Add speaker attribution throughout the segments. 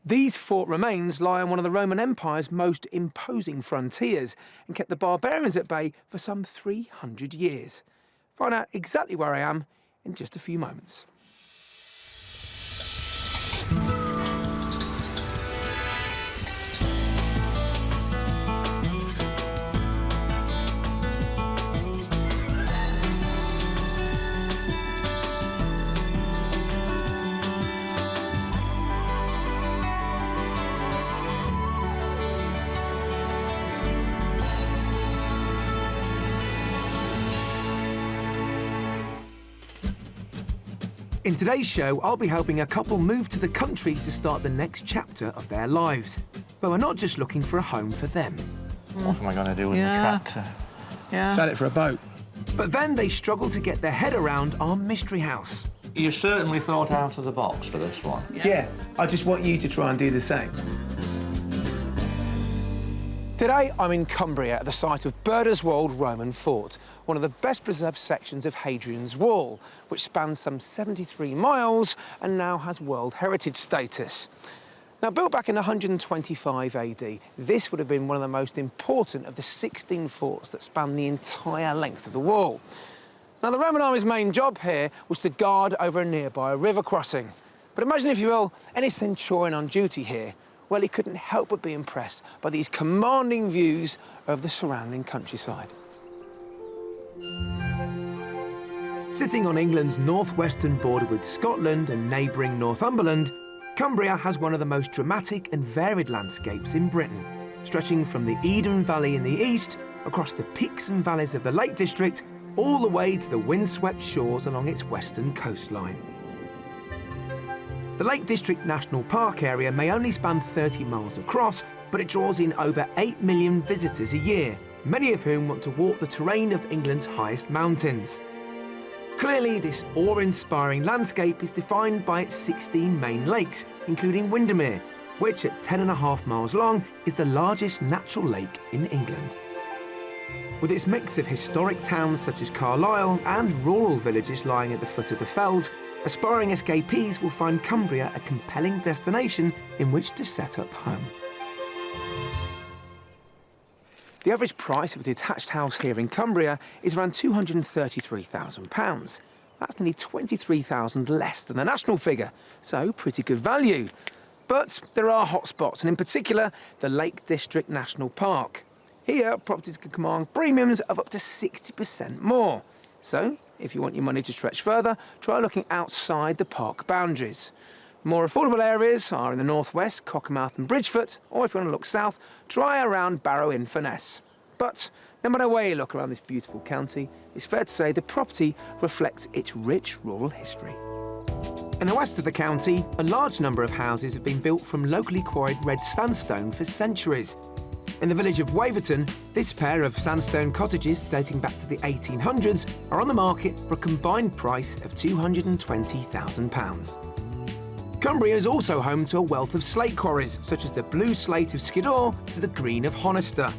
Speaker 1: These fort remains lie on one of the Roman Empire's most imposing frontiers and kept the barbarians at bay for some 300 years. Find out exactly where I am in just a few moments. In today's show, I'll be helping a couple move to the country to start the next chapter of their lives. But we're not just looking for a home for them.
Speaker 2: What am I going to do with the tractor?
Speaker 1: Sell it for a boat. But then they struggle to get their head around our mystery house.
Speaker 2: You certainly thought out of the box for this one.
Speaker 1: Yeah, I just want you to try and do the same. Today, I'm in Cumbria at the site of Burdeswold Roman Fort, one of the best preserved sections of Hadrian's Wall, which spans some 73 miles and now has World Heritage status. Now, built back in 125 AD, this would have been one of the most important of the 16 forts that span the entire length of the wall. Now, the Roman army's main job here was to guard over a nearby river crossing. But imagine, if you will, any centurion on duty here. Well, he couldn't help but be impressed by these commanding views of the surrounding countryside. Sitting on England's northwestern border with Scotland and neighbouring Northumberland, Cumbria has one of the most dramatic and varied landscapes in Britain, stretching from the Eden Valley in the east, across the peaks and valleys of the Lake District, all the way to the windswept shores along its western coastline. The Lake District National Park area may only span 30 miles across, but it draws in over 8 million visitors a year, many of whom want to walk the terrain of England's highest mountains. Clearly, this awe-inspiring landscape is defined by its 16 main lakes, including Windermere, which at 10.5 miles long is the largest natural lake in England. With its mix of historic towns such as Carlisle and rural villages lying at the foot of the fells, aspiring escapees will find Cumbria a compelling destination in which to set up home. The average price of a detached house here in Cumbria is around £233,000. That's nearly £23,000 less than the national figure, so pretty good value. But there are hotspots, and in particular, the Lake District National Park. Here, properties can command premiums of up to 60% more. So, if you want your money to stretch further, try looking outside the park boundaries. More affordable areas are in the northwest, Cockermouth and Bridgefoot, or if you want to look south, try around Barrow-in-Furness. But no matter where you look around this beautiful county, it's fair to say the property reflects its rich rural history. In the west of the county, a large number of houses have been built from locally quarried red sandstone for centuries. In the village of Waverton, this pair of sandstone cottages dating back to the 1800s are on the market for a combined price of £220,000. Cumbria is also home to a wealth of slate quarries, such as the blue slate of Skiddaw to the green of Honister.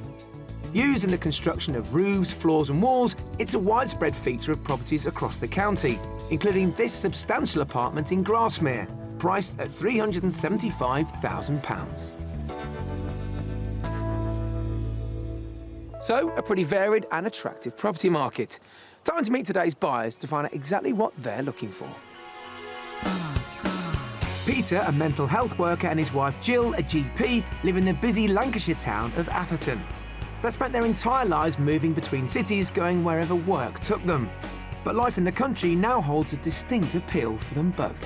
Speaker 1: Used in the construction of roofs, floors and walls, it's a widespread feature of properties across the county, including this substantial apartment in Grasmere, priced at £375,000. So, a pretty varied and attractive property market. Time to meet today's buyers to find out exactly what they're looking for. Peter, a mental health worker, and his wife Jill, a GP, live in the busy Lancashire town of Atherton. They've spent their entire lives moving between cities, going wherever work took them. But life in the country now holds a distinct appeal for them both.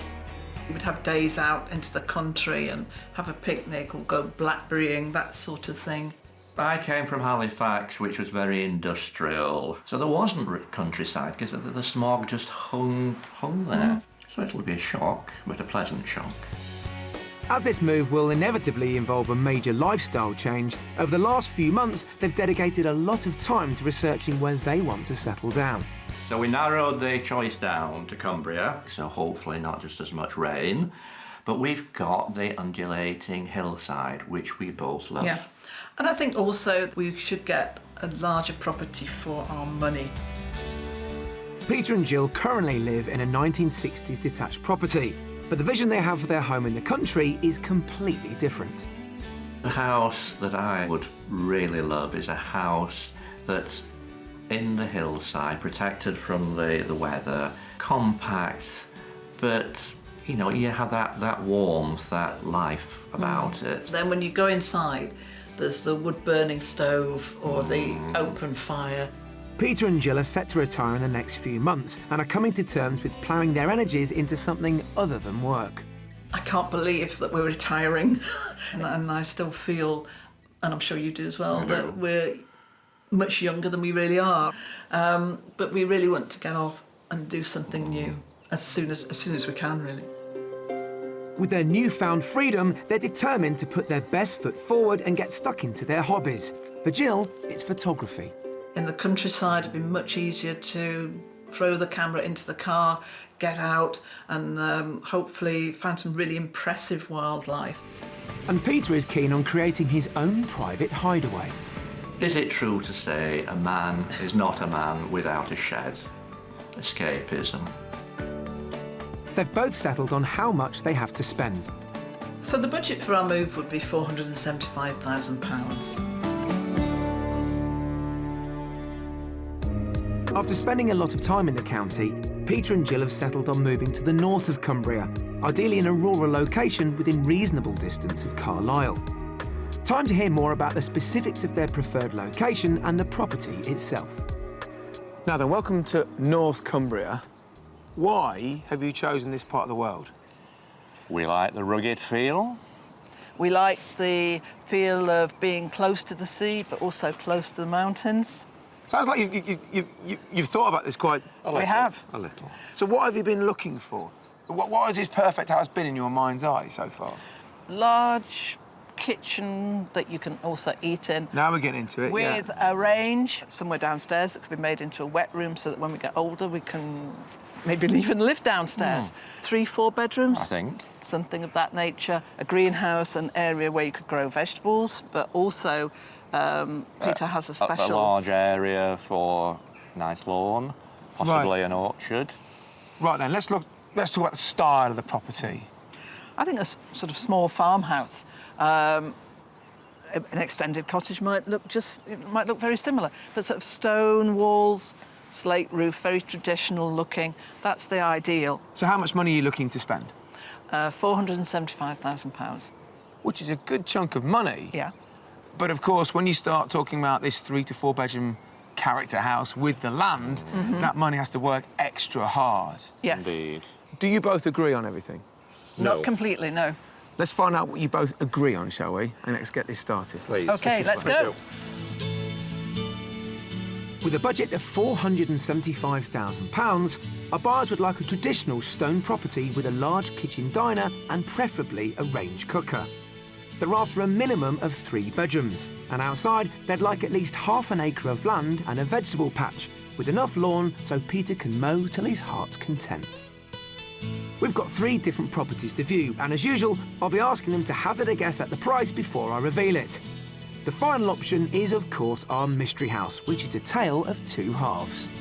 Speaker 3: We would have days out into the country and have a picnic or go blackberrying, that sort of thing.
Speaker 2: I came from Halifax, which was very industrial, so there wasn't countryside because the smog just hung there. So it will be a shock, but a pleasant shock.
Speaker 1: As this move will inevitably involve a major lifestyle change, over the last few months they've dedicated a lot of time to researching where they want to settle down.
Speaker 2: So we narrowed the choice down to Cumbria, so hopefully not just as much rain, but we've got the undulating hillside, which we both love.
Speaker 3: Yeah. And I think also we should get a larger property for our money.
Speaker 1: Peter and Jill currently live in a 1960s detached property. But the vision they have for their home in the country is completely different.
Speaker 2: The house that I would really love is a house that's in the hillside, protected from the weather, compact, but you know, you have that warmth, that life about it.
Speaker 3: Then when you go inside, there's the wood-burning stove or the open fire.
Speaker 1: Peter and Jill are set to retire in the next few months and are coming to terms with ploughing their energies into something other than work.
Speaker 3: I can't believe that we're retiring and I still feel, and I'm sure you do as well, that we're much younger than we really are. But we really want to get off and do something new as soon as we can, really.
Speaker 1: With their newfound freedom, they're determined to put their best foot forward and get stuck into their hobbies. For Jill, it's photography.
Speaker 3: In the countryside, it'd be much easier to throw the camera into the car, get out, and hopefully find some really impressive wildlife.
Speaker 1: And Peter is keen on creating his own private hideaway.
Speaker 2: Is it true to say a man is not a man without a shed? Escapism.
Speaker 1: They've both settled on how much they have to spend.
Speaker 3: So the budget for our move would be £475,000.
Speaker 1: After spending a lot of time in the county, Peter and Jill have settled on moving to the north of Cumbria, ideally in a rural location within reasonable distance of Carlisle. Time to hear more about the specifics of their preferred location and the property itself. Now then, welcome to North Cumbria. Why have you chosen this part of the world?
Speaker 4: We like the rugged feel.
Speaker 3: We like the feel of being close to the sea, but also close to the mountains.
Speaker 1: Sounds like you've thought about this quite...
Speaker 3: We have.
Speaker 4: A little.
Speaker 1: So what have you been looking for? What has this perfect house been in your mind's eye so far?
Speaker 3: Large kitchen that you can also eat in.
Speaker 1: Now we're getting into it,
Speaker 3: With a range somewhere downstairs that could be made into a wet room so that when we get older we can maybe even live downstairs. 3-4 bedrooms.
Speaker 4: I think.
Speaker 3: Something of that nature. A greenhouse, an area where you could grow vegetables, but also Peter has a special...
Speaker 4: A large area for nice lawn, possibly an orchard.
Speaker 1: Right then, let's talk about the style of the property.
Speaker 3: I think a sort of small farmhouse. An extended cottage might look very similar, but sort of stone walls, slate roof, very traditional looking. That's the ideal.
Speaker 1: So how much money are you looking to spend?
Speaker 3: £475,000.
Speaker 1: Which is a good chunk of money.
Speaker 3: Yeah.
Speaker 1: But of course, when you start talking about this 3 to 4 bedroom character house with the land, that money has to work extra hard.
Speaker 3: Yes.
Speaker 4: Indeed.
Speaker 1: Do you both agree on everything?
Speaker 3: Not completely, no.
Speaker 1: Let's find out what you both agree on, shall we? And let's get this started.
Speaker 4: Please.
Speaker 3: OK, let's go.
Speaker 1: With a budget of £475,000, our buyers would like a traditional stone property with a large kitchen diner and preferably a range cooker. They're after a minimum of 3 bedrooms, and outside they'd like at least half an acre of land and a vegetable patch, with enough lawn so Peter can mow till his heart's content. We've got 3 different properties to view, and as usual, I'll be asking them to hazard a guess at the price before I reveal it. The final option is, of course, our mystery house, which is a tale of 2 halves.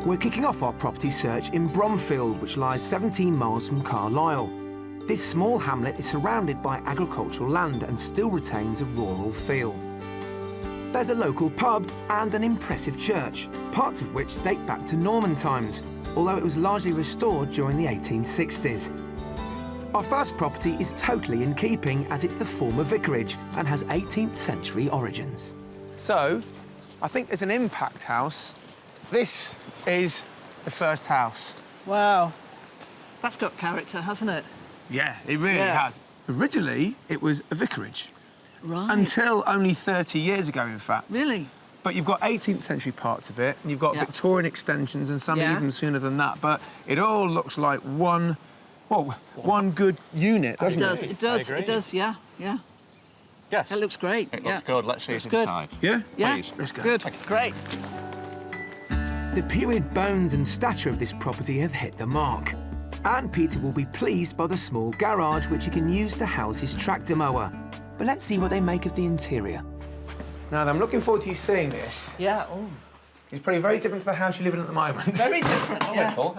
Speaker 1: We're kicking off our property search in Bromfield, which lies 17 miles from Carlisle. This small hamlet is surrounded by agricultural land and still retains a rural feel. There's a local pub and an impressive church, parts of which date back to Norman times, although it was largely restored during the 1860s. Our first property is totally in keeping, as it's the former vicarage and has 18th century origins. So, I think as an impact house, this is the first house.
Speaker 3: Wow. That's got character, hasn't it?
Speaker 1: Yeah, it really has. Originally, it was a vicarage.
Speaker 3: Right.
Speaker 1: Until only 30 years ago, in fact.
Speaker 3: Really?
Speaker 1: But you've got 18th century parts of it, and you've got Victorian extensions and some even sooner than that. But it all looks like one good unit, doesn't it?
Speaker 3: It does,
Speaker 4: I agree.
Speaker 3: it does, yeah.
Speaker 4: Yes.
Speaker 3: It looks great.
Speaker 4: It looks good. Let's see it inside.
Speaker 1: Yeah?
Speaker 3: Yeah,
Speaker 4: Please.
Speaker 1: Let's go.
Speaker 3: good, great.
Speaker 1: The period bones and stature of this property have hit the mark. And Peter will be pleased by the small garage which he can use to house his tractor mower. But let's see what they make of the interior. Now, I'm looking forward to you seeing this.
Speaker 3: Yeah, oh.
Speaker 1: is probably very different to the house you live in at the moment.
Speaker 3: Very different, yeah.
Speaker 4: Little.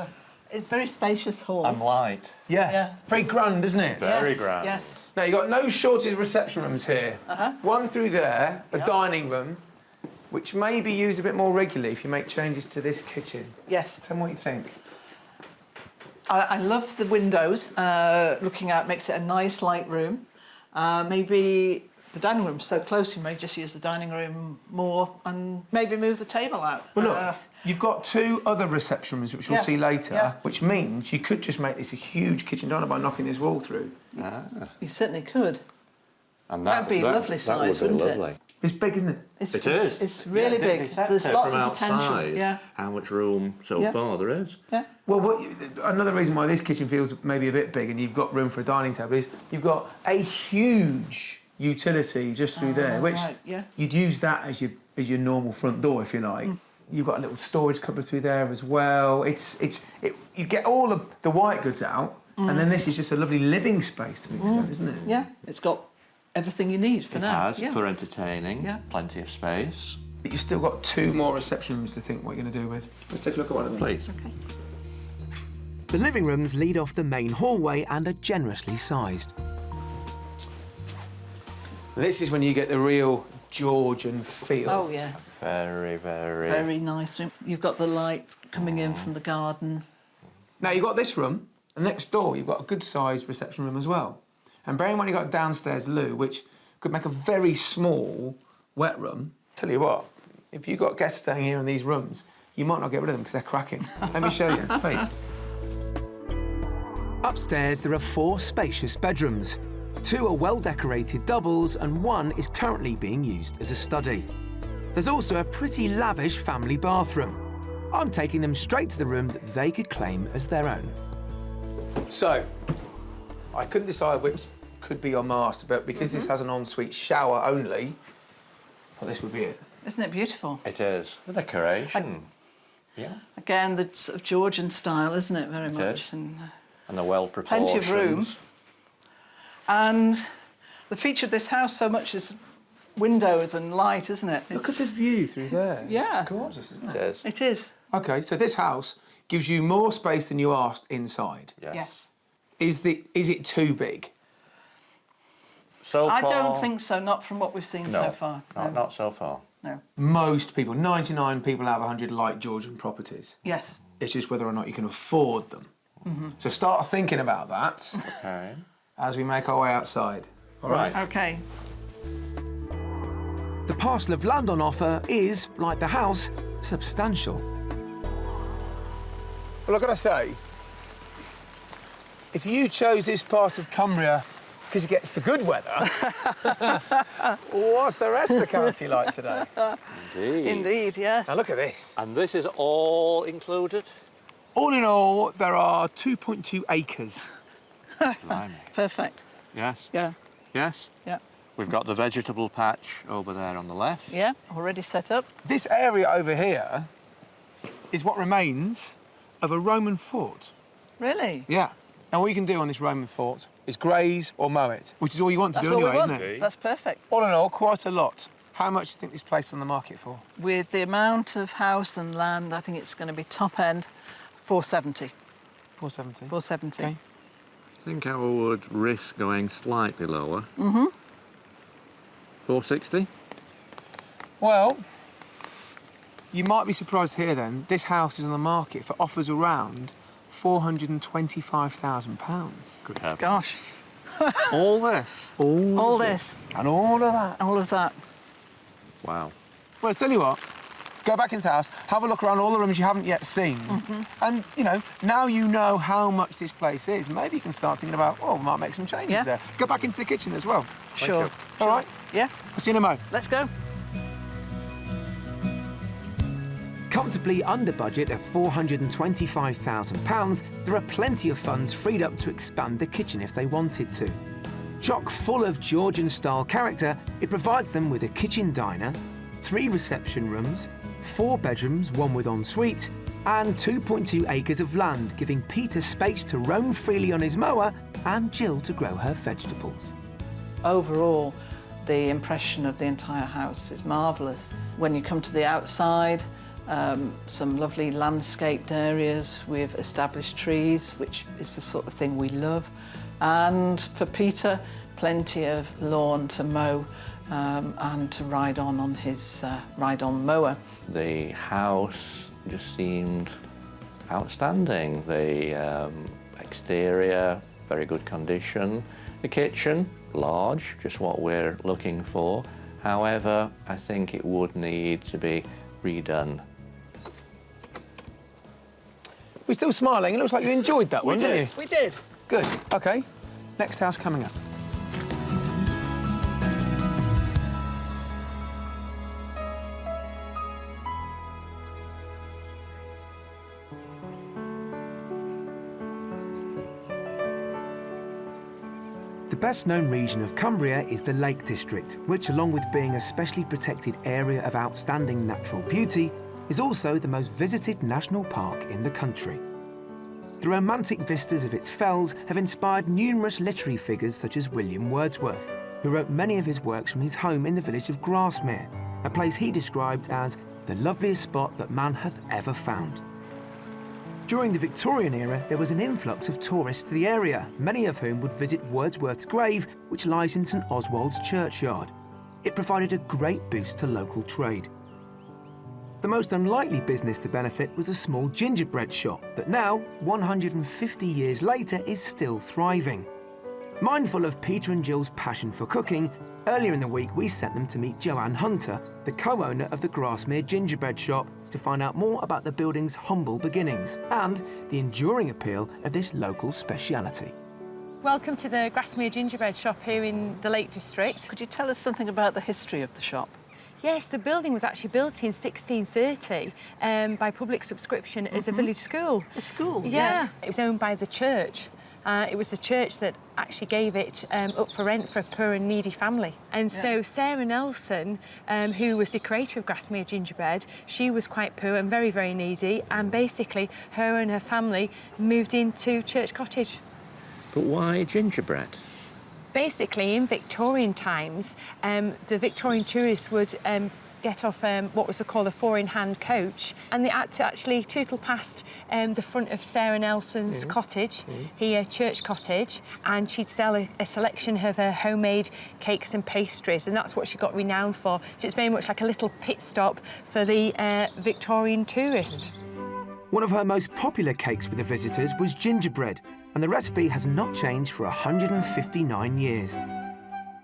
Speaker 3: It's a very spacious hall.
Speaker 4: And light.
Speaker 1: Yeah.
Speaker 3: Yeah.
Speaker 1: Very grand, isn't it?
Speaker 4: Very
Speaker 3: Yes,
Speaker 4: grand.
Speaker 3: Yes.
Speaker 1: Now, you've got no shortage of reception rooms here. One through there, a dining room, which may be used a bit more regularly if you make changes to this kitchen.
Speaker 3: Yes.
Speaker 1: Tell me what you think.
Speaker 3: I love the windows. Looking out makes it a nice light room. Maybe the dining room's so close, you may just use the dining room more and maybe move the table out.
Speaker 1: Well, look, you've got 2 other reception rooms, which we'll see later, which means you could just make this a huge kitchen diner by knocking this wall through.
Speaker 3: You certainly could.
Speaker 4: And
Speaker 3: That'd be lovely size,
Speaker 4: would be
Speaker 3: wouldn't it?
Speaker 4: lovely.
Speaker 1: It's big, isn't it?
Speaker 4: It is.
Speaker 3: It's really
Speaker 2: Yeah,
Speaker 3: big.
Speaker 2: set
Speaker 3: There's
Speaker 2: it
Speaker 3: lots
Speaker 2: from
Speaker 3: of potential.
Speaker 2: outside,
Speaker 3: Yeah.
Speaker 2: how much room so
Speaker 3: Yeah.
Speaker 2: far there is.
Speaker 3: Yeah.
Speaker 1: Well, another reason why this kitchen feels maybe a bit big and you've got room for a dining table is you've got a huge utility just through there, which
Speaker 3: right, yeah.
Speaker 1: you'd use that as your normal front door, if you like. You've got a little storage cupboard through there as well. You get all of the white goods out, and then this is just a lovely living space to an extent, isn't it?
Speaker 3: Yeah. It's got everything you need for
Speaker 2: It
Speaker 3: now.
Speaker 2: has,
Speaker 3: Yeah.
Speaker 2: for entertaining,
Speaker 3: Yeah.
Speaker 2: plenty of space.
Speaker 1: But you've still got 2 more reception rooms to think what you're going to do with. Let's take a look at one of them.
Speaker 2: Please.
Speaker 3: Okay.
Speaker 1: The living rooms lead off the main hallway and are generously sized. This is when you get the real Georgian feel.
Speaker 3: Oh, yes.
Speaker 4: Very, very...
Speaker 3: Very nice room. You've got the light coming in from the garden.
Speaker 1: Now, you've got this room, and next door you've got a good-sized reception room as well. And bearing in mind you've got a downstairs loo, which could make a very small wet room. Tell you what, if you've got guests staying here in these rooms, you might not get rid of them because they're cracking. Let me show you, please. Upstairs, there are 4 spacious bedrooms. 2 are well-decorated doubles, and 1 is currently being used as a study. There's also a pretty lavish family bathroom. I'm taking them straight to the room that they could claim as their own. So, I couldn't decide which could be your master, but because this has an ensuite shower only, I thought this would be it.
Speaker 3: Isn't it beautiful?
Speaker 4: It is. The decoration. Yeah.
Speaker 3: Again, the sort of Georgian style, isn't it, very
Speaker 4: It
Speaker 3: much?
Speaker 4: is.
Speaker 3: And
Speaker 4: And the well-proportioned.
Speaker 3: plenty of room. And the feature of this house so much is windows and light, isn't it?
Speaker 1: Look at the view through there.
Speaker 3: yeah.
Speaker 1: It's gorgeous, isn't
Speaker 4: It
Speaker 1: it?
Speaker 4: is.
Speaker 3: It is.
Speaker 1: OK, so this house gives you more space than you asked inside.
Speaker 3: Yes.
Speaker 1: Is it too big?
Speaker 4: So far...
Speaker 3: I don't think so, not from what we've seen
Speaker 4: No,
Speaker 3: so far.
Speaker 4: not so far.
Speaker 3: No.
Speaker 1: Most people, 99 people out of 100 like Georgian properties.
Speaker 3: Yes.
Speaker 1: It's just whether or not you can afford them. So start thinking about that
Speaker 4: Okay.
Speaker 1: as we make our way outside. All right.
Speaker 3: OK.
Speaker 1: The parcel of land on offer is, like the house, substantial. Well, I've got to say, if you chose this part of Cumbria because it gets the good weather, what's the rest of the county like today?
Speaker 4: Indeed.
Speaker 3: Indeed, yes.
Speaker 1: Now look at this.
Speaker 4: And this is all included?
Speaker 1: All in all, there are 2.2 acres.
Speaker 4: Blimey.
Speaker 3: Perfect.
Speaker 4: Yes.
Speaker 3: Yeah.
Speaker 4: Yes.
Speaker 3: Yeah.
Speaker 4: We've got the vegetable patch over there on the left.
Speaker 3: Yeah. Already set up.
Speaker 1: This area over here is what remains of a Roman fort.
Speaker 3: Really?
Speaker 1: Yeah. And all you can do on this Roman fort is graze or mow it, which is all you want to
Speaker 3: That's
Speaker 1: do
Speaker 3: all we
Speaker 1: anyway,
Speaker 3: want.
Speaker 1: isn't it?
Speaker 3: That's perfect.
Speaker 1: All in all, quite a lot. How much do you think this place on the market for?
Speaker 3: With the amount of house and land, I think it's going to be top end 470.
Speaker 1: 470.
Speaker 3: 470.
Speaker 1: Okay.
Speaker 2: I think I would risk going slightly lower. Mm-hmm. 460?
Speaker 1: Well, you might be surprised here then. This house is on the market for offers around £425,000.
Speaker 4: Good heavens.
Speaker 3: Gosh.
Speaker 2: All this?
Speaker 3: All this.
Speaker 1: And all of that.
Speaker 3: All of that.
Speaker 2: Wow.
Speaker 1: Well, I tell you what, go back into the house, have a look around all the rooms you haven't yet seen. And, you know, now you know how much this place is, maybe you can start thinking about, oh, we might make some changes
Speaker 3: Yeah.
Speaker 1: there. Go back into the kitchen as well.
Speaker 3: Sure.
Speaker 1: All right?
Speaker 3: Yeah.
Speaker 1: I'll see you in a mo.
Speaker 3: Let's go.
Speaker 1: Comfortably under budget of £425,000, there are plenty of funds freed up to expand the kitchen if they wanted to. Chock full of Georgian-style character, it provides them with a kitchen diner, 3 reception rooms, 4 bedrooms, 1 with ensuite, and 2.2 acres of land, giving Peter space to roam freely on his mower and Jill to grow her vegetables.
Speaker 3: Overall, the impression of the entire house is marvellous. When you come to the outside, some lovely landscaped areas with established trees, which is the sort of thing we love. And for Peter, plenty of lawn to mow and to ride on his ride-on mower.
Speaker 2: The house just seemed outstanding. The exterior, very good condition. The kitchen, large, just what we're looking for. However, I think it would need to be redone.
Speaker 1: We're still smiling. It looks like you enjoyed that one, didn't you?
Speaker 3: We did.
Speaker 1: Good. OK. Next house coming up. The best-known region of Cumbria is the Lake District, which, along with being a specially protected area of outstanding natural beauty, is also the most visited national park in the country. The romantic vistas of its fells have inspired numerous literary figures such as William Wordsworth, who wrote many of his works from his home in the village of Grasmere, a place he described as the loveliest spot that man hath ever found. During the Victorian era, there was an influx of tourists to the area, many of whom would visit Wordsworth's grave, which lies in St Oswald's churchyard. It provided a great boost to local trade. The most unlikely business to benefit was a small gingerbread shop that now, 150 years later, is still thriving. Mindful of Peter and Jill's passion for cooking, earlier in the week we sent them to meet Joanne Hunter, the co-owner of the Grasmere gingerbread shop, to find out more about the building's humble beginnings and the enduring appeal of this local speciality.
Speaker 5: Welcome to the Grasmere gingerbread shop here in the Lake District.
Speaker 3: Could you tell us something about the history of the shop?
Speaker 5: Yes, the building was actually built in 1630 by public subscription as a village school.
Speaker 3: A school?
Speaker 5: Yeah. It was owned by the church. It was the church that actually gave it up for rent for a poor and needy family. And so Sarah Nelson, who was the creator of Grasmere gingerbread, she was quite poor and very, very needy, and basically her and her family moved into Church Cottage.
Speaker 2: But why gingerbread?
Speaker 5: Basically, in Victorian times, the Victorian tourists would get off what was called a four-in-hand coach, and they had to actually tootle past the front of Sarah Nelson's cottage, here, Church Cottage, and she'd sell a selection of her homemade cakes and pastries, and that's what she got renowned for. So it's very much like a little pit stop for the Victorian tourist.
Speaker 1: One of her most popular cakes with the visitors was gingerbread, and the recipe has not changed for 159 years.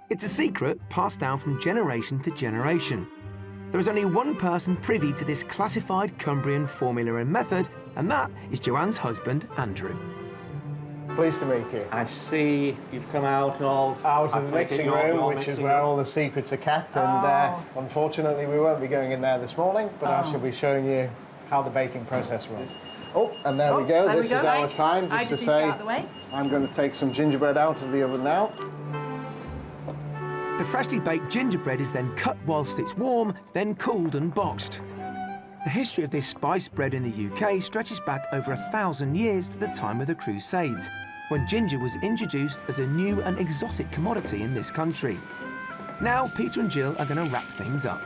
Speaker 1: It's a secret passed down from generation to generation. There is only one person privy to this classified Cumbrian formula and method, and that is Joanne's husband, Andrew.
Speaker 6: Pleased to meet you.
Speaker 2: I see you've come out of
Speaker 6: The mixing room, which is where all the secrets are kept, and unfortunately we won't be going in there this morning, but I shall be showing you how the baking process runs. Oh, and there we go. This is our time, just to say, I'm going to take some gingerbread out of the oven now.
Speaker 1: The freshly baked gingerbread is then cut whilst it's warm, then cooled and boxed. The history of this spice bread in the UK stretches back over 1,000 years to the time of the Crusades, when ginger was introduced as a new and exotic commodity in this country. Now, Peter and Jill are going to wrap things up.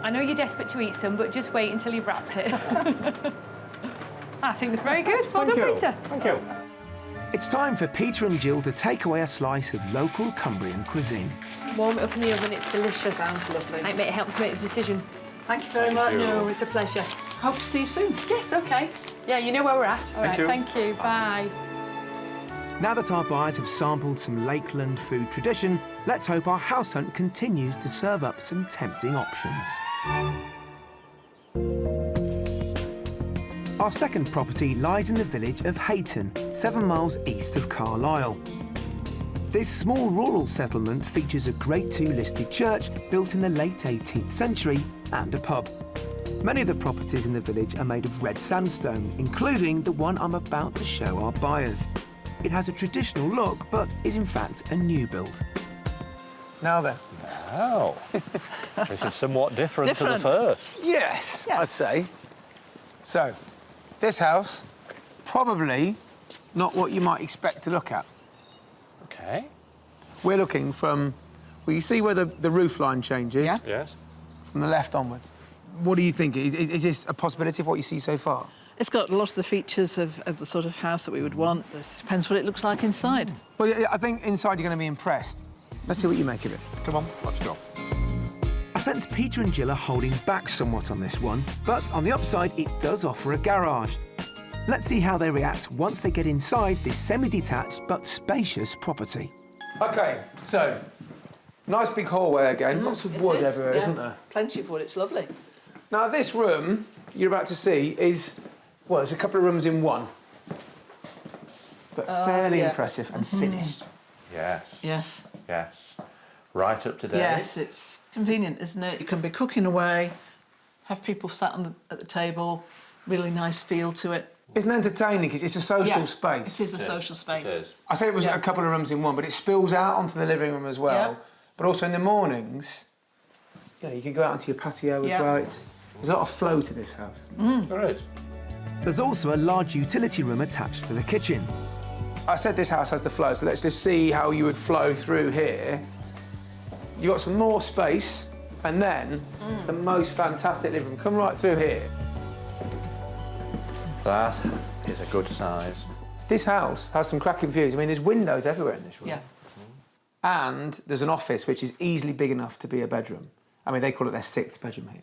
Speaker 5: I know you're desperate to eat some, but just wait until you've wrapped it. I think it's very good. Well done, Peter.
Speaker 6: Thank you.
Speaker 1: It's time for Peter and Jill to take away a slice of local Cumbrian cuisine.
Speaker 5: Warm it up in the oven, it's delicious.
Speaker 3: Sounds lovely.
Speaker 5: It helps make the decision.
Speaker 3: Thank you very much.
Speaker 5: No, it's a pleasure.
Speaker 3: Hope to see you soon.
Speaker 5: Yes, OK. Yeah, you know where we're at. All right, thank you. Bye.
Speaker 1: Now that our buyers have sampled some Lakeland food tradition, let's hope our house hunt continues to serve up some tempting options. Our second property lies in the village of Hayton, 7 miles east of Carlisle. This small rural settlement features a Grade II listed church built in the late 18th century and a pub. Many of the properties in the village are made of red sandstone, including the one I'm about to show our buyers. It has a traditional look, but is in fact a new build. Now then.
Speaker 4: Oh, this is somewhat different to the first.
Speaker 1: Yes, I'd say. So, this house, probably not what you might expect to look at.
Speaker 4: Okay.
Speaker 1: We're looking from, well, you see where the roof line changes?
Speaker 3: Yeah.
Speaker 4: Yes.
Speaker 1: From the left onwards. What do you think? Is this a possibility of what you see so far?
Speaker 3: It's got a lot of the features of the sort of house that we would want. This depends what it looks like inside.
Speaker 1: Well, yeah, I think inside you're going to be impressed. Let's see what you make of it.
Speaker 4: Come on, let's go.
Speaker 1: I sense Peter and Jill are holding back somewhat on this one, but on the upside, it does offer a garage. Let's see how they react once they get inside this semi-detached but spacious property. OK, so, nice big hallway again. Lots of wood everywhere, isn't there?
Speaker 3: Plenty of wood, it's lovely.
Speaker 1: Now, this room you're about to see is, well, it's a couple of rooms in one. But fairly impressive and finished.
Speaker 4: Yes.
Speaker 3: Yes.
Speaker 4: Yes. Right up to date.
Speaker 3: Yes, it's convenient, isn't it? You can be cooking away, have people sat at the table, really nice feel to it.
Speaker 1: It's an entertaining, it's a social space.
Speaker 3: It is a social space.
Speaker 4: It is.
Speaker 1: I said it was a couple of rooms in one, but it spills out onto the living room as well.
Speaker 3: Yeah.
Speaker 1: But also in the mornings, you can go out onto your patio as well. There's a lot of flow to this house, isn't there?
Speaker 4: There is.
Speaker 1: There's also a large utility room attached to the kitchen. I said this house has the flow, so let's just see how you would flow through here. You've got some more space, and then the most fantastic living room. Come right through here.
Speaker 4: That is a good size.
Speaker 1: This house has some cracking views. I mean, there's windows everywhere in this room.
Speaker 3: Yeah.
Speaker 1: And there's an office which is easily big enough to be a bedroom. I mean, they call it their sixth bedroom here.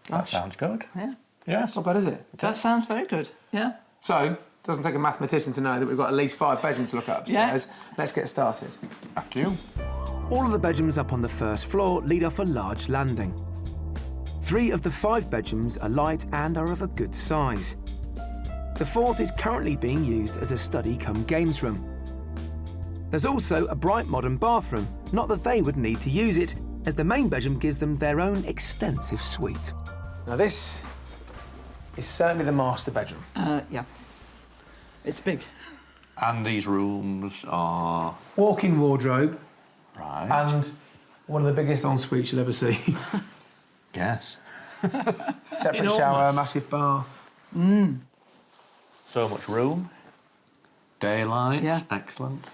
Speaker 4: That sounds good.
Speaker 3: Yeah.
Speaker 4: Yes.
Speaker 1: Not bad, is it?
Speaker 3: That sounds very good. Yeah.
Speaker 1: So, doesn't take a mathematician to know that we've got at least 5 bedrooms to look at upstairs. Let's get started.
Speaker 4: After you.
Speaker 1: All of the bedrooms up on the first floor lead off a large landing. 3 of the 5 bedrooms are light and are of a good size. The 4th is currently being used as a study cum games room. There's also a bright modern bathroom, not that they would need to use it, as the main bedroom gives them their own extensive suite. Now this is certainly the master bedroom.
Speaker 3: Yeah. It's big.
Speaker 4: And these rooms are...
Speaker 1: Walk-in wardrobe.
Speaker 4: Right.
Speaker 1: And one of the biggest en-suites you'll ever see.
Speaker 4: Yes.
Speaker 1: Separate shower, massive bath.
Speaker 4: So much room. Daylight.
Speaker 3: Yeah.
Speaker 4: Excellent.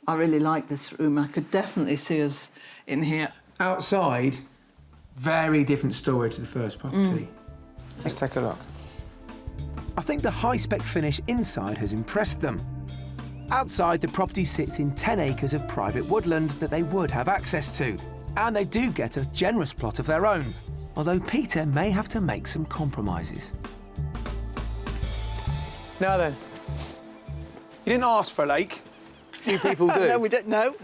Speaker 3: I really like this room. I could definitely see us in here.
Speaker 1: Outside, very different story to the first property. Let's take a look. I think the high-spec finish inside has impressed them. Outside, the property sits in 10 acres of private woodland that they would have access to. And they do get a generous plot of their own, although Peter may have to make some compromises. Now then, you didn't ask for a lake. Few people do.
Speaker 3: No, we don't. No.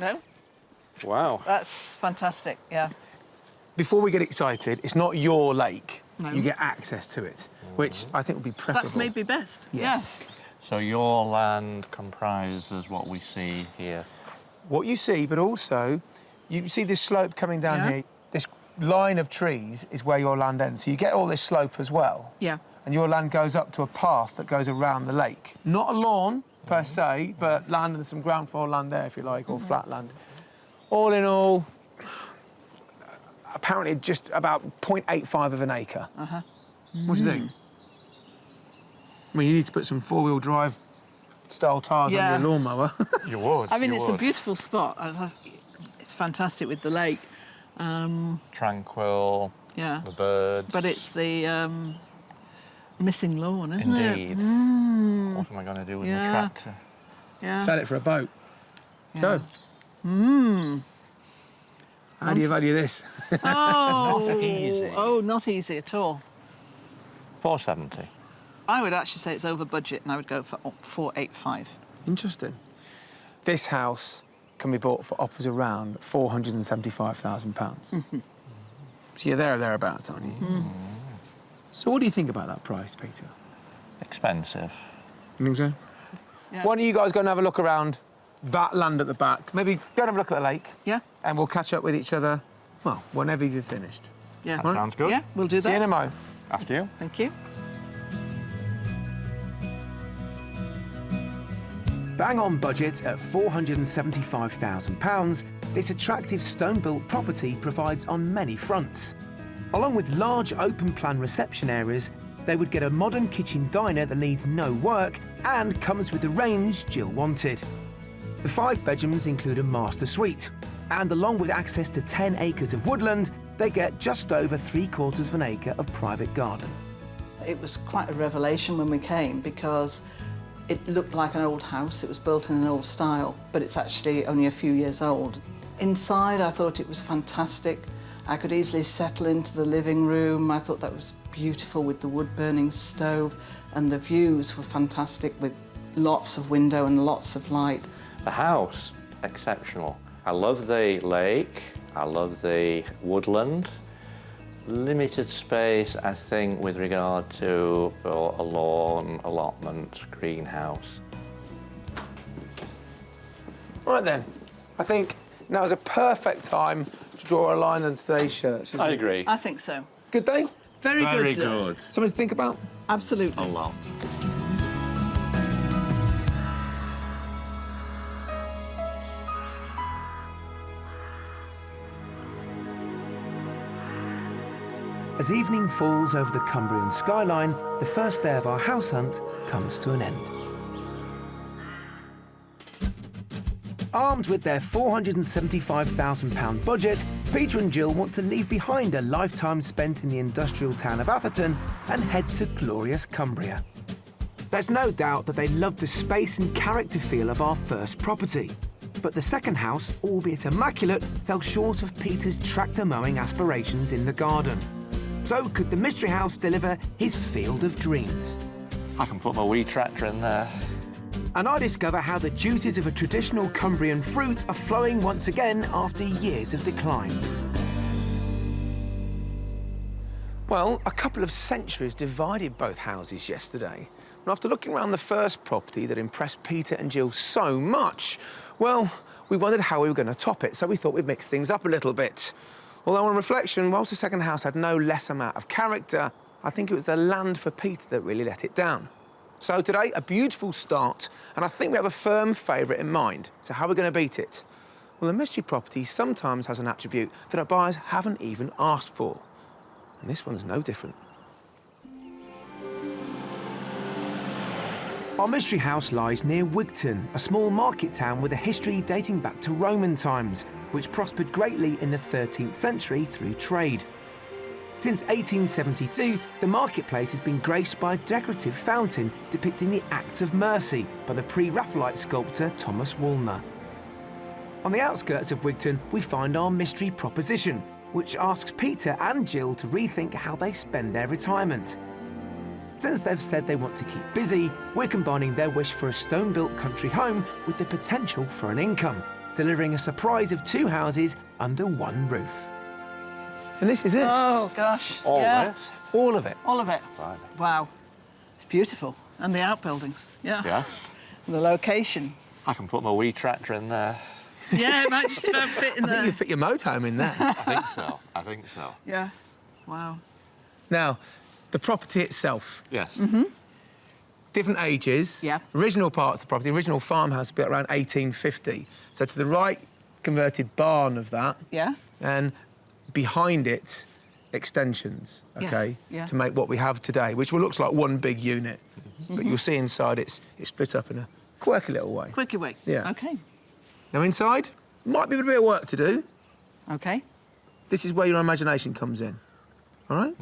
Speaker 4: Wow.
Speaker 3: That's fantastic, yeah.
Speaker 1: Before we get excited, it's not your lake.
Speaker 3: No.
Speaker 1: You get access to it, which I think would be preferable.
Speaker 3: That's maybe best.
Speaker 1: Yes.
Speaker 4: So your land comprises what we see here.
Speaker 1: What you see, but also, you see this slope coming down here. This line of trees is where your land ends. So you get all this slope as well.
Speaker 3: Yeah.
Speaker 1: And your land goes up to a path that goes around the lake. Not a lawn, per se, but land and some ground floor land there, if you like, or flat land. All in all, apparently just about 0.85 of an acre. What do you think? I mean, you need to put some four-wheel drive style tyres on your lawnmower.
Speaker 4: You would.
Speaker 3: I mean, it's a beautiful spot. It's fantastic with the lake.
Speaker 4: Tranquil.
Speaker 3: Yeah.
Speaker 4: The birds.
Speaker 3: But it's the missing lawn, isn't it?
Speaker 4: Indeed. What am I going to do with the tractor?
Speaker 3: Yeah.
Speaker 1: Sell it for a boat. So. How do you value this?
Speaker 3: Oh,
Speaker 4: Not easy.
Speaker 3: Oh, not easy at all.
Speaker 4: 470.
Speaker 3: I would actually say it's over budget, and I would go for 485.
Speaker 1: Interesting. This house can be bought for offers around £475,000. So you're there or thereabouts, aren't you? So what do you think about that price, Peter?
Speaker 4: Expensive.
Speaker 1: You think so?
Speaker 3: Yeah.
Speaker 1: Why don't you guys go and have a look around that land at the back? Maybe go and have a look at the lake.
Speaker 3: Yeah.
Speaker 1: And we'll catch up with each other, well, whenever you've finished.
Speaker 3: Yeah.
Speaker 4: That sounds good.
Speaker 3: Yeah, we'll do that.
Speaker 1: See you in a mo.
Speaker 4: After you.
Speaker 3: Thank you.
Speaker 1: Bang on budget at £475,000, this attractive stone-built property provides on many fronts. Along with large open-plan reception areas, they would get a modern kitchen diner that needs no work and comes with the range Jill wanted. The 5 bedrooms include a master suite, and along with access to 10 acres of woodland, they get just over 3/4 of an acre of private garden.
Speaker 3: It was quite a revelation when we came because it looked like an old house. It was built in an old style, but it's actually only a few years old. Inside, I thought it was fantastic. I could easily settle into the living room. I thought that was beautiful with the wood-burning stove, and the views were fantastic with lots of window and lots of light.
Speaker 4: The house, exceptional. I love the lake, I love the woodland. Limited space, I think, with regard to a lawn, allotment, greenhouse.
Speaker 1: Right then, I think now is a perfect time to draw a line on today's shirts.
Speaker 4: I agree.
Speaker 3: I think so.
Speaker 1: Good day?
Speaker 3: Very good.
Speaker 4: good.
Speaker 1: Something to think about?
Speaker 3: Absolutely.
Speaker 4: A lot.
Speaker 1: As evening falls over the Cumbrian skyline, the first day of our house hunt comes to an end. Armed with their £475,000 budget, Peter and Jill want to leave behind a lifetime spent in the industrial town of Atherton and head to glorious Cumbria. There's no doubt that they love the space and character feel of our first property. But the second house, albeit immaculate, fell short of Peter's tractor mowing aspirations in the garden. So could the mystery house deliver his field of dreams?
Speaker 4: I can put my wee tractor in there.
Speaker 1: And I discover how the juices of a traditional Cumbrian fruit are flowing once again after years of decline. Well, a couple of centuries divided both houses yesterday. And after looking around the first property that impressed Peter and Jill so much, well, we wondered how we were going to top it, so we thought we'd mix things up a little bit. Although on reflection, whilst the second house had no less amount of character, I think it was the land for Peter that really let it down. So today, a beautiful start, and I think we have a firm favourite in mind. So how are we going to beat it? Well, a mystery property sometimes has an attribute that our buyers haven't even asked for. And this one's no different. Our mystery house lies near Wigton, a small market town with a history dating back to Roman times, which prospered greatly in the 13th century through trade. Since 1872, the marketplace has been graced by a decorative fountain depicting the Acts of Mercy by the pre-Raphaelite sculptor Thomas Woolner. On the outskirts of Wigton, we find our mystery proposition, which asks Peter and Jill to rethink how they spend their retirement. Since they've said they want to keep busy, we're combining their wish for a stone-built country home with the potential for an income, delivering a surprise of 2 houses under one roof. And this is it.
Speaker 3: Oh, gosh.
Speaker 4: All
Speaker 3: yeah.
Speaker 4: of it?
Speaker 1: All of it.
Speaker 3: All of it.
Speaker 4: Right.
Speaker 3: Wow. It's beautiful. And the outbuildings. Yeah.
Speaker 4: Yes.
Speaker 3: And the location.
Speaker 4: I can put my wee tractor in there.
Speaker 3: Yeah, it might just about fit in
Speaker 1: I think
Speaker 3: there.
Speaker 1: you fit your motorhome in there.
Speaker 4: I think so. I think so.
Speaker 3: Yeah. Wow.
Speaker 1: Now, the property itself.
Speaker 4: Yes.
Speaker 1: Different ages.
Speaker 3: Yeah.
Speaker 1: Original parts of the property, original farmhouse built around 1850. So to the right, converted barn of that.
Speaker 3: Yeah.
Speaker 1: And behind it, extensions,
Speaker 3: Yes,
Speaker 1: OK?
Speaker 3: yeah.
Speaker 1: To make what we have today, which looks like one big unit. But you'll see inside it's split up in a quirky little way.
Speaker 3: Quickie way.
Speaker 1: Yeah.
Speaker 3: OK.
Speaker 1: Now inside, might be a bit of work to do.
Speaker 3: OK.
Speaker 1: This is where your imagination comes in. All right?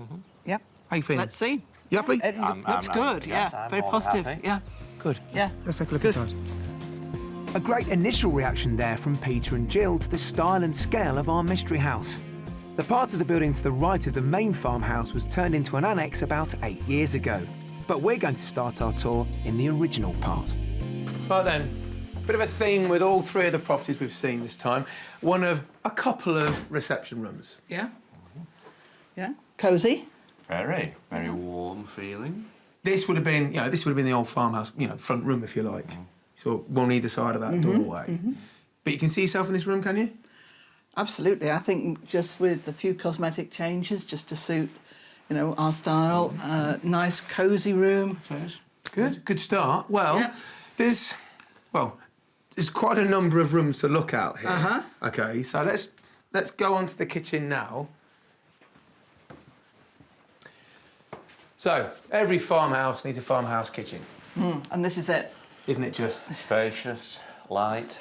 Speaker 3: Yep.
Speaker 1: How you feeling?
Speaker 3: Let's see.
Speaker 1: You happy?
Speaker 3: It looks good.
Speaker 4: yes,
Speaker 3: yeah.
Speaker 4: I'm
Speaker 3: Very
Speaker 4: more than
Speaker 3: positive.
Speaker 4: happy.
Speaker 3: Yeah.
Speaker 1: Good.
Speaker 3: Yeah.
Speaker 1: Let's take a look
Speaker 3: Good.
Speaker 1: inside. A great initial reaction there from Peter and Jill to the style and scale of our mystery house. The part of the building to the right of the main farmhouse was turned into an annex about 8 years ago. But we're going to start our tour in the original part. Right then, a bit of a theme with all 3 of the properties we've seen this time. One of a couple of reception rooms.
Speaker 3: Yeah. Yeah. Cosy.
Speaker 2: Very, very warm feeling.
Speaker 1: This would have been, this would have been the old farmhouse, front room, if you like. So one either side of that doorway. But you can see yourself in this room, can you?
Speaker 3: Absolutely. I think just with a few cosmetic changes, just to suit, our style. Nice, cosy room.
Speaker 1: Good start. Well,
Speaker 3: Yeah.
Speaker 1: there's quite a number of rooms to look out here. OK, so let's go on to the kitchen now. So every farmhouse needs a farmhouse kitchen,
Speaker 3: And this is it.
Speaker 1: isn't it? Just
Speaker 4: Spacious, light.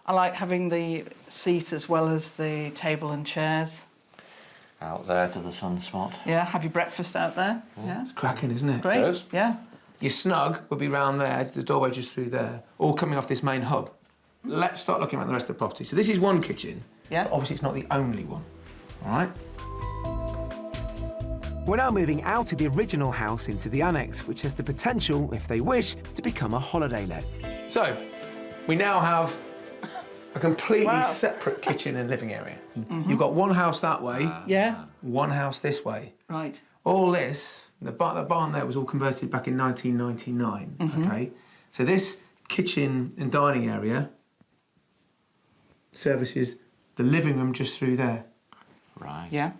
Speaker 3: I like having the seat as well as the table and chairs.
Speaker 4: Out there to the sunspot.
Speaker 3: Yeah, have your breakfast out there. Yeah.
Speaker 1: It's cracking, isn't it?
Speaker 3: Great.
Speaker 4: It is.
Speaker 3: Yeah.
Speaker 1: Your snug would be round there, the doorway just through there, all coming off this main hub. Let's start looking around the rest of the property. So this is one kitchen.
Speaker 3: Yeah.
Speaker 1: But obviously it's not the only one, all right? We're now moving out of the original house into the annex, which has the potential, if they wish, to become a holiday let. So, we now have a completely separate kitchen and living area. You've got one house that way,
Speaker 3: Yeah.
Speaker 1: one house this way.
Speaker 3: Right.
Speaker 1: All this, the barn there was all converted back in 1999, OK? So this kitchen and dining area services the living room just through there,
Speaker 4: Right.
Speaker 3: Yeah.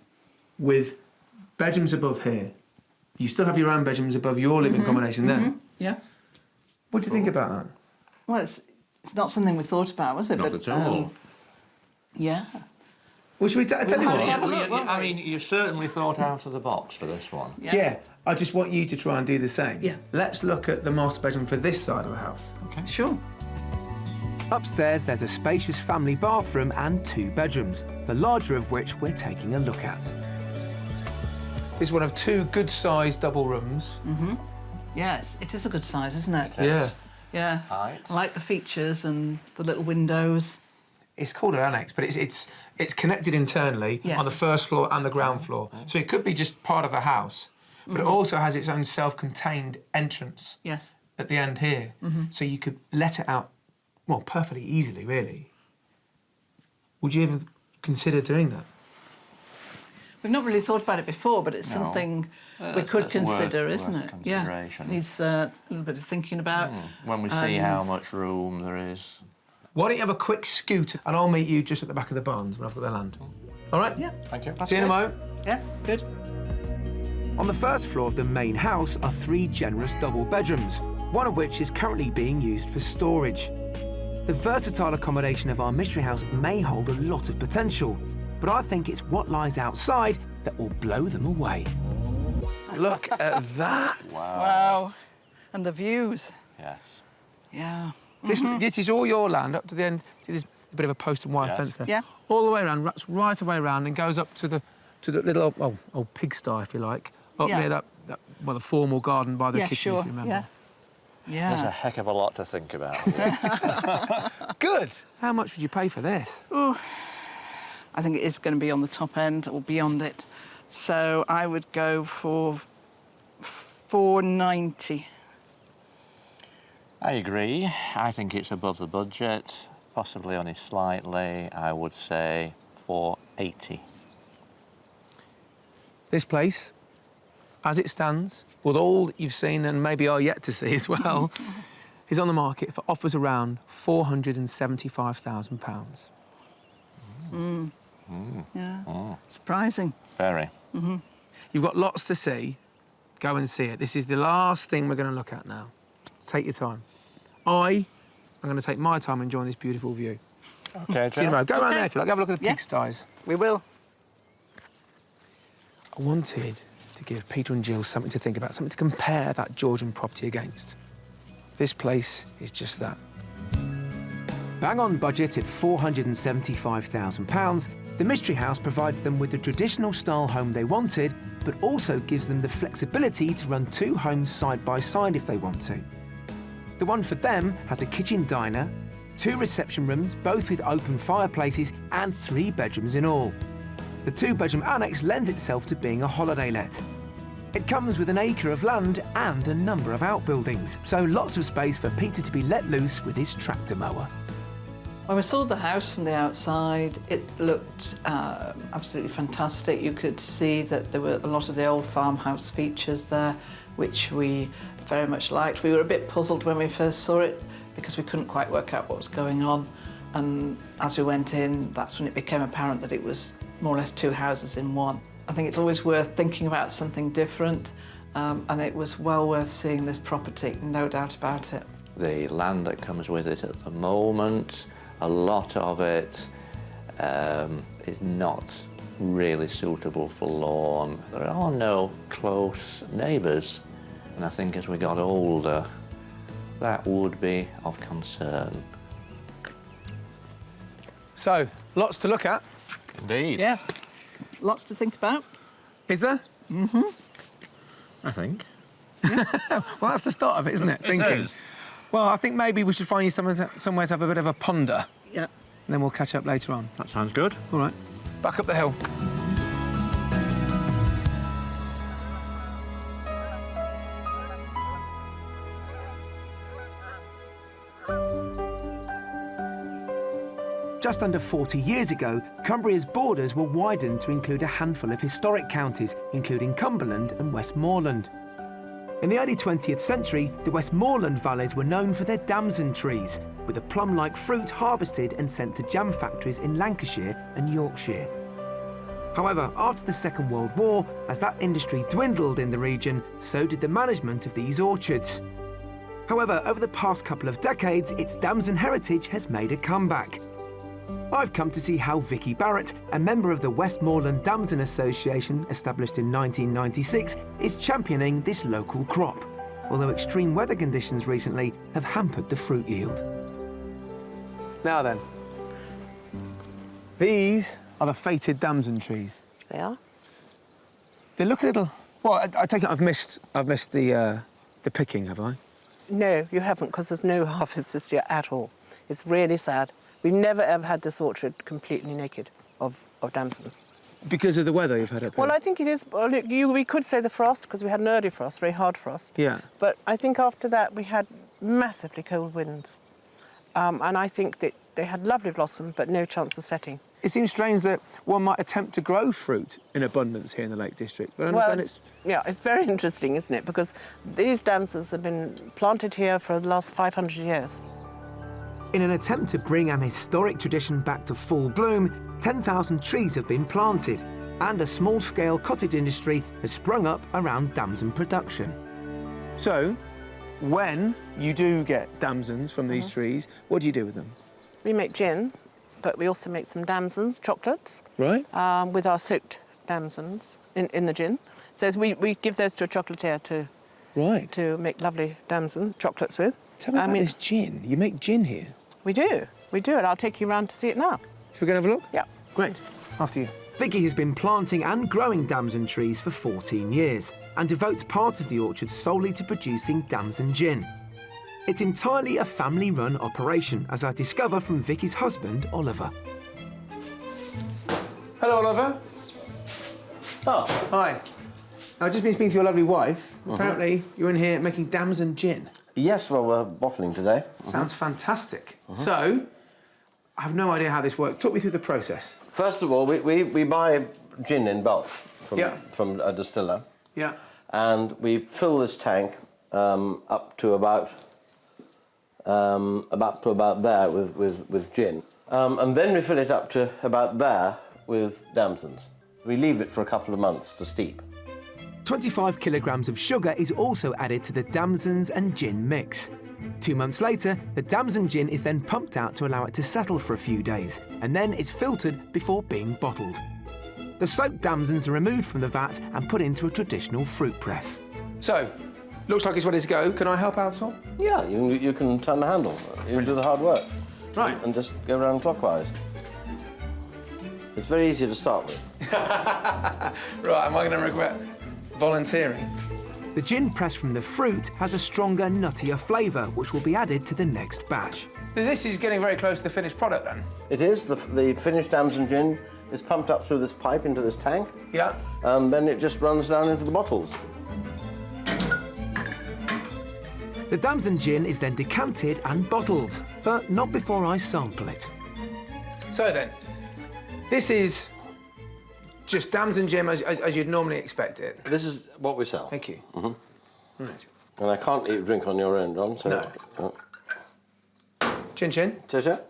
Speaker 1: with bedrooms above here. You still have your own bedrooms above your living combination there.
Speaker 3: Yeah.
Speaker 1: What do you think about that?
Speaker 3: Well, it's not something we thought about, was it?
Speaker 4: Not
Speaker 3: But,
Speaker 4: at all.
Speaker 3: yeah.
Speaker 1: Well, should we tell you
Speaker 3: have
Speaker 1: what?
Speaker 3: a have look, won't
Speaker 4: I
Speaker 3: we?
Speaker 4: mean, you certainly thought out of the box for this one.
Speaker 1: Yeah, I just want you to try and do the same.
Speaker 3: Yeah.
Speaker 1: Let's look at the master bedroom for this side of the house.
Speaker 4: Okay.
Speaker 3: Sure.
Speaker 1: Upstairs, there's a spacious family bathroom and 2 bedrooms, the larger of which we're taking a look at. This is one of 2 good-sized double rooms.
Speaker 3: Yes, it is a good size, isn't it?
Speaker 1: Yeah.
Speaker 3: Yeah.
Speaker 4: Height.
Speaker 3: I like the features and the little windows.
Speaker 1: It's called an annex, but it's connected internally
Speaker 3: Yes.
Speaker 1: on the first floor and the ground floor. So it could be just part of the house, but it also has its own self-contained entrance
Speaker 3: Yes.
Speaker 1: at the end here. So you could let it out, well, perfectly easily, really. Would you ever consider doing that?
Speaker 3: We've not really thought about it before, but it's
Speaker 4: No.
Speaker 3: something we
Speaker 4: That's-
Speaker 3: could
Speaker 4: that's
Speaker 3: consider,
Speaker 4: worth
Speaker 3: isn't it? Yeah.
Speaker 4: consideration.
Speaker 3: Needs a little bit of thinking about.
Speaker 4: When we see how much room there is.
Speaker 1: Why don't you have a quick scoot and I'll meet you just at the back of the barns when I've got the land. All right?
Speaker 3: Yeah.
Speaker 4: Thank you.
Speaker 1: See you in a moment.
Speaker 3: Yeah. Good.
Speaker 1: On the first floor of the main house are 3 generous double bedrooms, one of which is currently being used for storage. The versatile accommodation of our mystery house may hold a lot of potential, but I think it's what lies outside that will blow them away. Look at that.
Speaker 3: Wow. And the views.
Speaker 4: Yes.
Speaker 3: Yeah.
Speaker 1: This is all your land up to the end. See, there's a bit of a post and wire
Speaker 4: Yes.
Speaker 1: fence there.
Speaker 3: Yeah.
Speaker 1: All the way around, wraps right away around and goes up to the little old pigsty, if you like, up
Speaker 3: Yeah.
Speaker 1: near that the formal garden by the
Speaker 3: Yeah,
Speaker 1: kitchen,
Speaker 3: sure.
Speaker 1: if you remember.
Speaker 3: Yeah. Yeah.
Speaker 4: There's a heck of a lot to think about.
Speaker 1: Good. How much would you pay for this?
Speaker 3: I think it is going to be on the top end or beyond it. So I would go for 490.
Speaker 4: I agree. I think it's above the budget, possibly only slightly. I would say 480.
Speaker 1: This place, as it stands, with all that you've seen and maybe are yet to see as well, is on the market for offers around £475,000.
Speaker 3: Yeah. Surprising.
Speaker 4: Very.
Speaker 1: You've got lots to see. Go and see it. This is the last thing we're going to look at now. Take your time. I'm going to take my time enjoying this beautiful view.
Speaker 4: Okay,
Speaker 1: See you in a moment. Go around there if you like. Have a look at the
Speaker 3: Yeah.
Speaker 1: pigsties.
Speaker 3: We will.
Speaker 1: I wanted to give Peter and Jill something to think about, something to compare that Georgian property against. This place is just that. Bang on budget at £475,000, the Mystery House provides them with the traditional style home they wanted, but also gives them the flexibility to run 2 homes side by side if they want to. The one for them has a kitchen diner, 2 reception rooms, both with open fireplaces, and 3 bedrooms in all. The 2-bedroom annex lends itself to being a holiday let. It comes with an acre of land and a number of outbuildings, so lots of space for Peter to be let loose with his tractor mower.
Speaker 3: When we saw the house from the outside, it looked absolutely fantastic. You could see that there were a lot of the old farmhouse features there, which we very much liked. We were a bit puzzled when we first saw it because we couldn't quite work out what was going on. And as we went in, that's when it became apparent that it was more or less 2 houses in one. I think it's always worth thinking about something different, and it was well worth seeing this property, no doubt about it.
Speaker 4: The land that comes with it at the moment, a lot of it is not really suitable for lawn. There are no close neighbours, and I think as we got older, that would be of concern.
Speaker 1: So, lots to look at.
Speaker 4: Indeed.
Speaker 3: Yeah. lots to think about.
Speaker 1: Is there?
Speaker 4: I think.
Speaker 1: Well, that's the start of it, isn't it? Thinking.
Speaker 4: is.
Speaker 1: Well, I think maybe we should find you somewhere to have a bit of a ponder.
Speaker 3: Yeah.
Speaker 1: And then we'll catch up later on.
Speaker 4: That sounds good.
Speaker 1: All right. Back up the hill. Just under 40 years ago, Cumbria's borders were widened to include a handful of historic counties, including Cumberland and Westmoreland. In the early 20th century, the Westmoreland valleys were known for their damson trees, with the plum-like fruit harvested and sent to jam factories in Lancashire and Yorkshire. However, after the Second World War, as that industry dwindled in the region, so did the management of these orchards. However, over the past couple of decades, its damson heritage has made a comeback. I've come to see how Vicky Barrett, a member of the Westmoreland Damson Association established in 1996, is championing this local crop, although extreme weather conditions recently have hampered the fruit yield. Now then, these are the fated damson trees.
Speaker 7: They are?
Speaker 1: They look a little... Well, I take it I've missed the picking, have I?
Speaker 7: No, you haven't, because there's no harvest this year at all. It's really sad. We've never ever had this orchard completely naked of damsons.
Speaker 1: Because of the weather you've had up here?
Speaker 7: Well, I think it is. Well, we could say the frost, because we had an early frost, very hard frost.
Speaker 1: Yeah.
Speaker 7: But I think after that we had massively cold winds. And I think that they had lovely blossom, but no chance of setting.
Speaker 1: It seems strange that one might attempt to grow fruit in abundance here in the Lake District, but I understand it's...
Speaker 7: Yeah, it's very interesting, isn't it? Because these damsons have been planted here for the last 500 years.
Speaker 1: In an attempt to bring an historic tradition back to full bloom, 10,000 trees have been planted, and a small-scale cottage industry has sprung up around damson production. So, when you do get damsons from these trees, what do you do with them?
Speaker 7: We make gin, but we also make some damsons, chocolates,
Speaker 1: Right.
Speaker 7: with our soaked damsons in the gin. So we give those to a chocolatier
Speaker 1: Right.
Speaker 7: to make lovely damsons, chocolates with.
Speaker 1: Tell me about this gin. You make gin here.
Speaker 7: We do, and I'll take you around to see it now.
Speaker 1: Should we go and have a look?
Speaker 7: Yeah.
Speaker 1: Great. After you. Vicky has been planting and growing damson trees for 14 years and devotes part of the orchard solely to producing damson gin. It's entirely a family-run operation, as I discover from Vicky's husband, Oliver. Hello, Oliver.
Speaker 8: Oh,
Speaker 1: Hi. I've just been speaking to your lovely wife. Apparently, you're in here making damson gin.
Speaker 8: yes, well, we're bottling today.
Speaker 1: Sounds fantastic. So, I have no idea how this works. Talk me through the process.
Speaker 8: First of all, we buy gin in bulk
Speaker 1: Yeah.
Speaker 8: from a distiller.
Speaker 1: Yeah.
Speaker 8: And we fill this tank up to about there with gin. And then we fill it up to about there with damsons. We leave it for a couple of months to steep.
Speaker 1: 25 kilograms of sugar is also added to the damsons and gin mix. 2 months later, the damson gin is then pumped out to allow it to settle for a few days, and then it's filtered before being bottled. The soaked damsons are removed from the vat and put into a traditional fruit press. So, looks like it's ready to go. Can I help out at all?
Speaker 8: Yeah, you can turn the handle. You can do the hard work.
Speaker 1: Right.
Speaker 8: And just go around clockwise. It's very easy to start with.
Speaker 1: Right, am I going to regret volunteering? The gin press from the fruit has a stronger, nuttier flavour, which will be added to the next batch. This is getting very close to the finished product, then?
Speaker 8: It is. The finished damson gin is pumped up through this pipe into this tank.
Speaker 1: Yeah.
Speaker 8: And then it just runs down into the bottles.
Speaker 1: The damson gin is then decanted and bottled, but not before I sample it. So then, this is just damson gin as you'd normally expect it.
Speaker 8: This is what we sell.
Speaker 1: Thank you. Right.
Speaker 8: And I can't eat drink on your end, Ron, so...
Speaker 1: No. Chin chin.
Speaker 8: Tisha?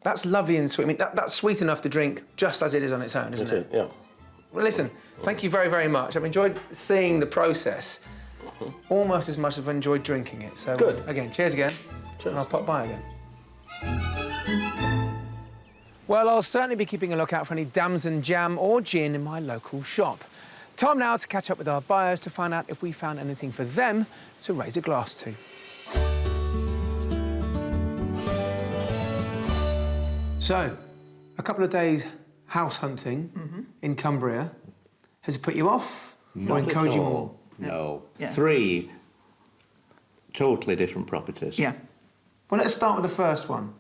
Speaker 1: That's lovely and sweet. I mean, that's sweet enough to drink just as it is on its own, isn't it?
Speaker 8: Yeah.
Speaker 1: Well, listen, thank you very, very much. I've enjoyed seeing the process almost as much as I've enjoyed drinking it. So,
Speaker 8: Good.
Speaker 1: Again, cheers again.
Speaker 8: Cheers.
Speaker 1: And I'll pop by again. Well, I'll certainly be keeping a lookout for any damson jam or gin in my local shop. Time now to catch up with our buyers to find out if we found anything for them to raise a glass to. So, a couple of days house hunting in Cumbria. Has it put you off or encouraged you more?
Speaker 4: No.
Speaker 3: Yeah.
Speaker 4: 3 totally different properties.
Speaker 3: Yeah.
Speaker 1: Well, let's start with the first one.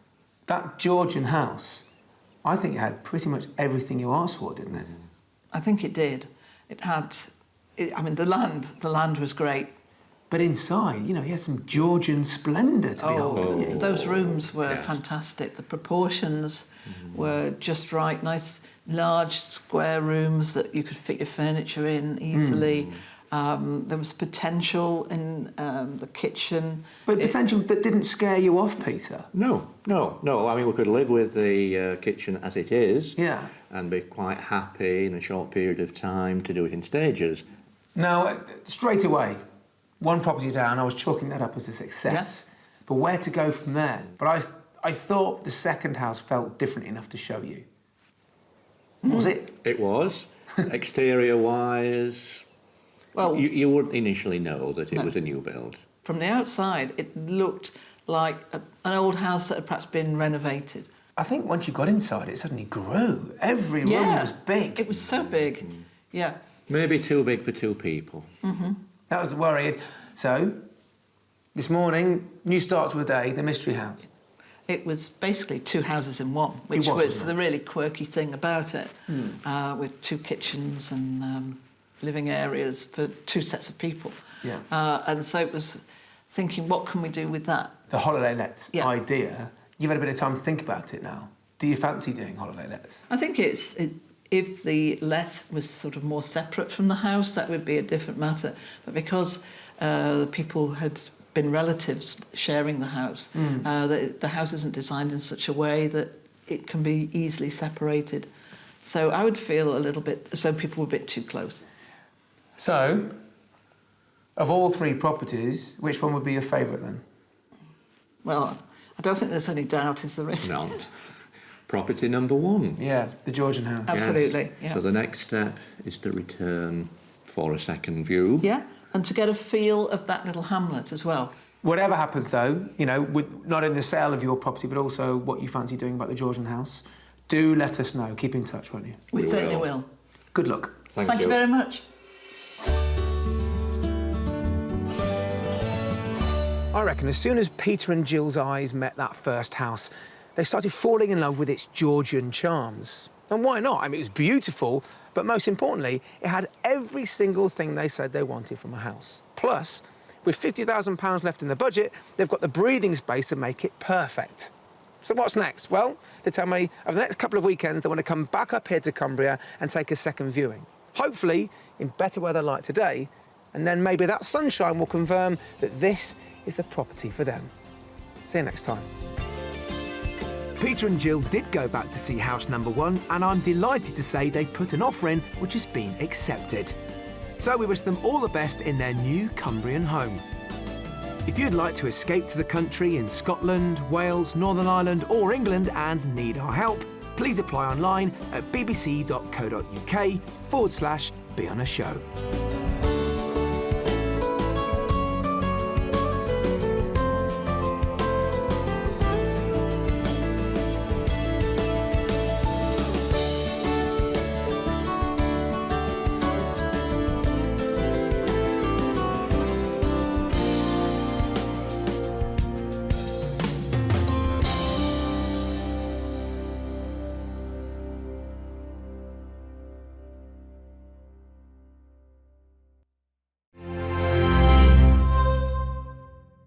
Speaker 1: That Georgian house, I think it had pretty much everything you asked for, didn't it?
Speaker 3: I think it did. It had, the land was great.
Speaker 1: But inside, you know, he had some Georgian splendour to behold.
Speaker 3: Those rooms were
Speaker 4: Yes.
Speaker 3: fantastic. The proportions were just right. Nice, large, square rooms that you could fit your furniture in easily. There was potential in the kitchen.
Speaker 1: But potential that didn't scare you off, Peter.
Speaker 4: No. I mean, we could live with the kitchen as it is.
Speaker 1: Yeah.
Speaker 4: And be quite happy in a short period of time to do it in stages.
Speaker 1: Now, straight away, one property down, I was chalking that up as a success. But where to go from there? But I thought the second house felt different enough to show you. Was it?
Speaker 4: It was. Exterior-wise,
Speaker 3: Well,
Speaker 4: you wouldn't initially know that it was a new build.
Speaker 3: from the outside, it looked like an old house that had perhaps been renovated.
Speaker 1: I think once you got inside, it suddenly grew. Every room was big.
Speaker 3: It was so big. Yeah.
Speaker 4: Maybe too big for 2 people.
Speaker 1: That was the worry. So, this morning, new start to a day, the mystery house.
Speaker 3: It was basically 2 houses in one, which
Speaker 1: was,
Speaker 3: was
Speaker 1: wasn't
Speaker 3: the really quirky thing about it, with 2 kitchens and living areas for 2 sets of people.
Speaker 1: Yeah.
Speaker 3: And so it was thinking, what can we do with that?
Speaker 1: The holiday lets
Speaker 3: Yeah.
Speaker 1: idea, you've had a bit of time to think about it now. Do you fancy doing holiday lets?
Speaker 3: I think if the let was sort of more separate from the house, that would be a different matter. But because the people had been relatives sharing the house, the house isn't designed in such a way that it can be easily separated. So I would feel a little bit as though people were a bit too close.
Speaker 1: So, of all 3 properties, which one would be your favourite then?
Speaker 3: Well, I don't think there's any doubt, is there?
Speaker 4: No. Property number 1.
Speaker 1: Yeah, the Georgian house.
Speaker 3: Absolutely, yeah.
Speaker 4: So the next step is to return for a second view.
Speaker 3: Yeah, and to get a feel of that little hamlet as well.
Speaker 1: Whatever happens, though, you know, with not only the sale of your property, but also what you fancy doing about the Georgian house, do let us know. Keep in touch, won't you?
Speaker 3: We certainly will.
Speaker 1: Good luck.
Speaker 3: Thank you very much.
Speaker 1: I reckon as soon as Peter and Jill's eyes met that first house, they started falling in love with its Georgian charms. And why not? I mean, it was beautiful, but most importantly, it had every single thing they said they wanted from a house. Plus, with £50,000 left in the budget, they've got the breathing space to make it perfect. So what's next? Well, they tell me over the next couple of weekends, they want to come back up here to Cumbria and take a second viewing. Hopefully, in better weather like today, and then maybe that sunshine will confirm that this is the property for them. See you next time. Peter and Jill did go back to see house number 1, and I'm delighted to say they put an offer in which has been accepted. So we wish them all the best in their new Cumbrian home. If you'd like to escape to the country in Scotland, Wales, Northern Ireland or England and need our help, please apply online at bbc.co.uk/be on a show.